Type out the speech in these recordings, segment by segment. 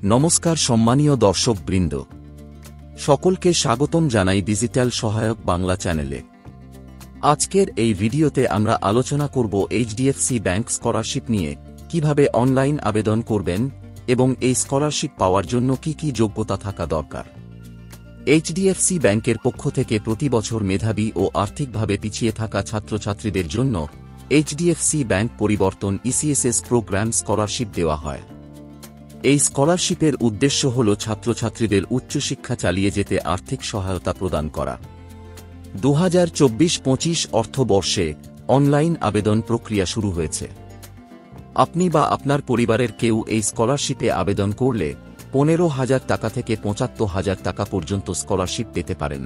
নমস্কার সম্মানীয় দর্শকবৃন্দ, সকলকে স্বাগতম জানাই ডিজিটাল সহায়ক বাংলা চ্যানেলে। আজকের এই ভিডিওতে আমরা আলোচনা করব এইচডিএফসি ব্যাংক স্কলারশিপ নিয়ে, কিভাবে অনলাইন আবেদন করবেন এবং এই স্কলারশিপ পাওয়ার জন্য কি কি যোগ্যতা থাকা দরকার। এইচডিএফসি ব্যাংকের পক্ষ থেকে প্রতি বছর মেধাবী ও আর্থিকভাবে পিছিয়ে থাকা ছাত্রছাত্রীদের জন্য এইচডিএফসি ব্যাংক পরিবর্তন ইসিএসএস প্রোগ্রাম স্কলারশিপ দেওয়া হয়। এই স্কলারশিপের উদ্দেশ্য হল ছাত্রছাত্রীদের উচ্চশিক্ষা চালিয়ে যেতে আর্থিক সহায়তা প্রদান করা। 2024-25 অর্থবর্ষে অনলাইন আবেদন প্রক্রিয়া শুরু হয়েছে। আপনি বা আপনার পরিবারের কেউ এই স্কলারশিপে আবেদন করলে 15,000 টাকা থেকে 75,000 টাকা পর্যন্ত স্কলারশিপ পেতে পারেন।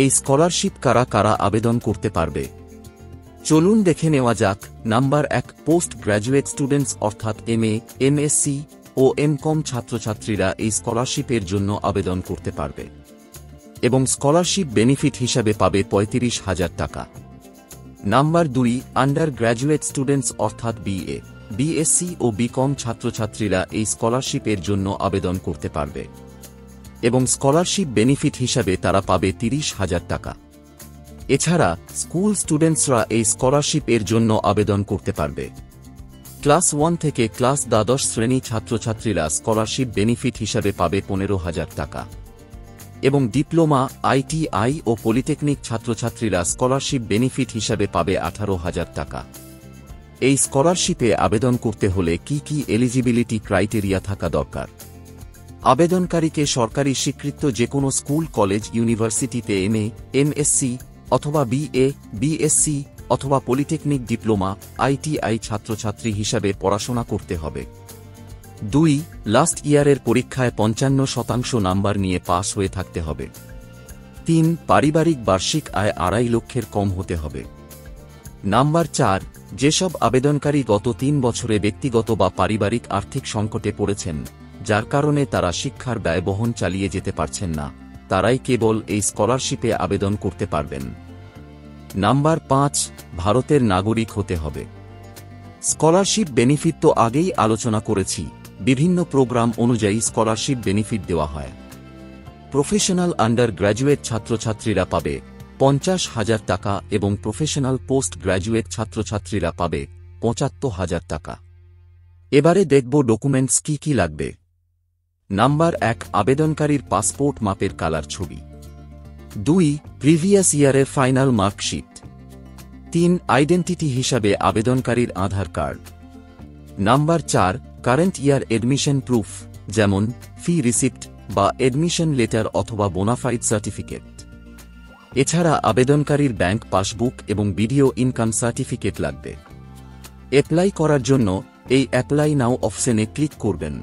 এই স্কলারশিপ কারা কারা আবেদন করতে পারবে, চলুন দেখে নেওয়া যাক। নাম্বার 1, পোস্ট গ্র্যাজুয়েট স্টুডেন্টস অর্থাৎ এমএ, এমএসসি ও এমকম ছাত্রছাত্রীরা এই স্কলারশিপের জন্য আবেদন করতে পারবে এবং স্কলারশিপ বেনিফিট হিসাবে পাবে 35,000 টাকা। নাম্বার 2, আন্ডার গ্র্যাজুয়েট স্টুডেন্টস অর্থাৎ বিএ, বিএসসি ও বিকম ছাত্রছাত্রীরা এই স্কলারশিপের জন্য আবেদন করতে পারবে এবং স্কলারশিপ বেনিফিট হিসাবে তারা পাবে 30,000 টাকা। এছাড়া স্কুল স্টুডেন্টসরা এই স্কলারশিপ এর জন্য আবেদন করতে পারবে। ক্লাস 1 থেকে ক্লাস 12 শ্রেণী ছাত্রছাত্রীরা স্কলারশিপ বেনিফিট হিসাবে পাবে 15,000 টাকা এবং ডিপ্লোমা, আইটিআই ও পলিটেকনিক ছাত্রছাত্রীরা স্কলারশিপ বেনিফিট হিসাবে পাবে 18,000 টাকা। এই স্কলারশিপে আবেদন করতে হলে কি কি এলিজিবিলিটি ক্রাইটেরিয়া থাকা দরকার। আবেদনকারীকে সরকারি স্বীকৃত যেকোনো স্কুল, কলেজ, ইউনিভার্সিটিতে এমএ, এমএসসি অথবা বিএ, বিএসসি অথবা পলিটেকনিক, ডিপ্লোমা, আইটিআই ছাত্রছাত্রী হিসাবে পড়াশোনা করতে হবে। 2, লাস্ট ইয়ারের পরীক্ষায় 55% নাম্বার নিয়ে পাস হয়ে থাকতে হবে। 3, পারিবারিক বার্ষিক আয় 2.5 লক্ষের কম হতে হবে। নাম্বার 4, যেসব আবেদনকারী গত 3 বছরে ব্যক্তিগত বা পারিবারিক আর্থিক সংকটে পড়েছেন, যার কারণে তারা শিক্ষার ব্যয় বহন চালিয়ে যেতে পারছেন না, তারাই কেবল এই স্কলারশিপে আবেদন করতে পারবেন। নাম্বার 5, ভারতের নাগরিক হতে হবে। স্কলারশিপ বেনিফিট তো আগেই আলোচনা করেছি। বিভিন্ন প্রোগ্রাম অনুযায়ী স্কলারশিপ বেনিফিট দেওয়া হয়। প্রফেশনাল আন্ডার গ্র্যাজুয়েট ছাত্রছাত্রীরা পাবে 50,000 টাকা এবং প্রফেশনাল পোস্ট গ্র্যাজুয়েট ছাত্রছাত্রীরা পাবে 75,000 টাকা। এবারে দেখব ডকুমেন্টস কি কি লাগবে। নাম্বার 1, আবেদনকারীর পাসপোর্ট মাপের কালার ছবি। 2, প্রিভিয়াস ইয়ারের ফাইনাল মার্কশিট। 3, আইডেন্টিটি হিসাবে আবেদনকারীর Aadhaar card. Number 4, current year admission proof, যেমন ফি রিসিপ্ট বা এডমিশন লেটার অথবা বোনাফাইড সার্টিফিকেট। এছাড়া আবেদনকারীর ব্যাংক পাসবুক এবং ভিডিও ইনকাম সার্টিফিকেট লাগবে। অ্যাপ্লাই করার জন্য এই অ্যাপ্লাই নাও অপশনে ক্লিক করবেন।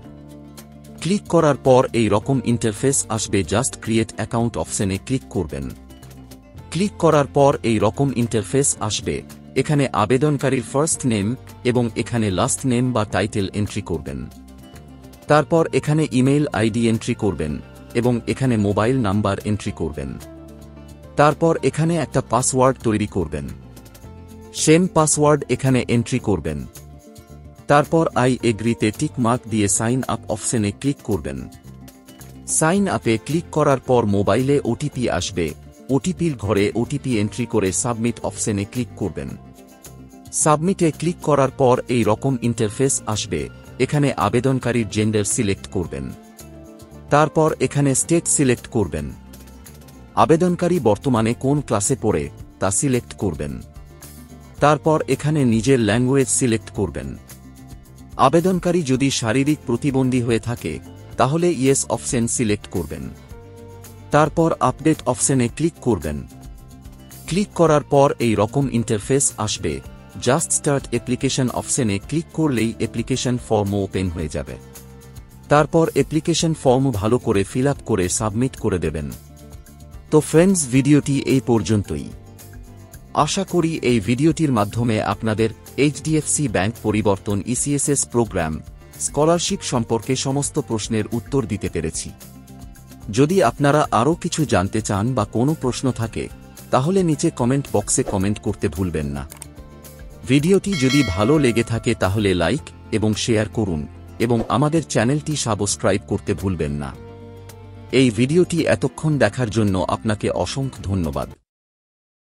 ক্লিক করার পর এই রকম ইন্টারফেস আসবে। জাস্ট ক্রিয়েট অ্যাকাউন্ট অপশনে ক্লিক করবেন। ক্লিক করার পর এই রকম ইন্টারফেস আসবে। এখানে আবেদনকারীর ফার্স্ট নেম এবং এখানে লাস্ট নেম বা টাইটেল এন্ট্রি করবেন। তারপর এখানে ইমেইল আইডি এন্ট্রি করবেন এবং এখানে মোবাইল নাম্বার এন্ট্রি করবেন। তারপর এখানে একটা পাসওয়ার্ড তৈরি করবেন। সেম পাসওয়ার্ড এখানে এন্ট্রি করবেন। তারপর আই এগ্রিতে টিক মার্ক দিয়ে সাইন আপ অপশনে ক্লিক করবেন। সাইন আপে ক্লিক করার পর মোবাইলে ওটিপি আসবে। ওটিপির ঘরে ওটিপি এন্ট্রি করে সাবমিট অপশনে ক্লিক করবেন। সাবমিটে ক্লিক করার পর এই রকম ইন্টারফেস আসবে। এখানে আবেদনকারীর জেন্ডার সিলেক্ট করবেন। তারপর এখানে স্টেট সিলেক্ট করবেন। আবেদনকারী বর্তমানে কোন ক্লাসে পড়ে তা সিলেক্ট করবেন। তারপর এখানে নিজের ল্যাঙ্গুয়েজ সিলেক্ট করবেন। আবেদনকারী যদি শারীরিক প্রতিবন্ধী হয়ে থাকে তাহলে ইয়েস অপশন সিলেক্ট করবেন। তারপর আপডেট অপশনে ক্লিক করবেন। ক্লিক করার পর এই রকম ইন্টারফেস আসবে। জাস্ট স্টার্ট অ্যাপ্লিকেশন অপশনে ক্লিক করলেই অ্যাপ্লিকেশন ফর্ম ওপেন হয়ে যাবে। তারপর অ্যাপ্লিকেশন ফর্ম ভালো করে ফিল আপ করে সাবমিট করে দেবেন। তো ফ্রেন্ডস, ভিডিওটি এই পর্যন্তই। আশা করি এই ভিডিওটির মাধ্যমে আপনাদের এইচডিএফসি ব্যাংক পরিবর্তন ইসিএসএস প্রোগ্রাম স্কলারশিপ সম্পর্কে সমস্ত প্রশ্নের উত্তর দিতে পেরেছি। যদি আপনারা আরও কিছু জানতে চান বা কোনো প্রশ্ন থাকে তাহলে নিচে কমেন্ট বক্সে কমেন্ট করতে ভুলবেন না। ভিডিওটি যদি ভালো লেগে থাকে তাহলে লাইক এবং শেয়ার করুন এবং আমাদের চ্যানেলটি সাবস্ক্রাইব করতে ভুলবেন না। এই ভিডিওটি এতক্ষণ দেখার জন্য আপনাকে অসংখ্য ধন্যবাদ।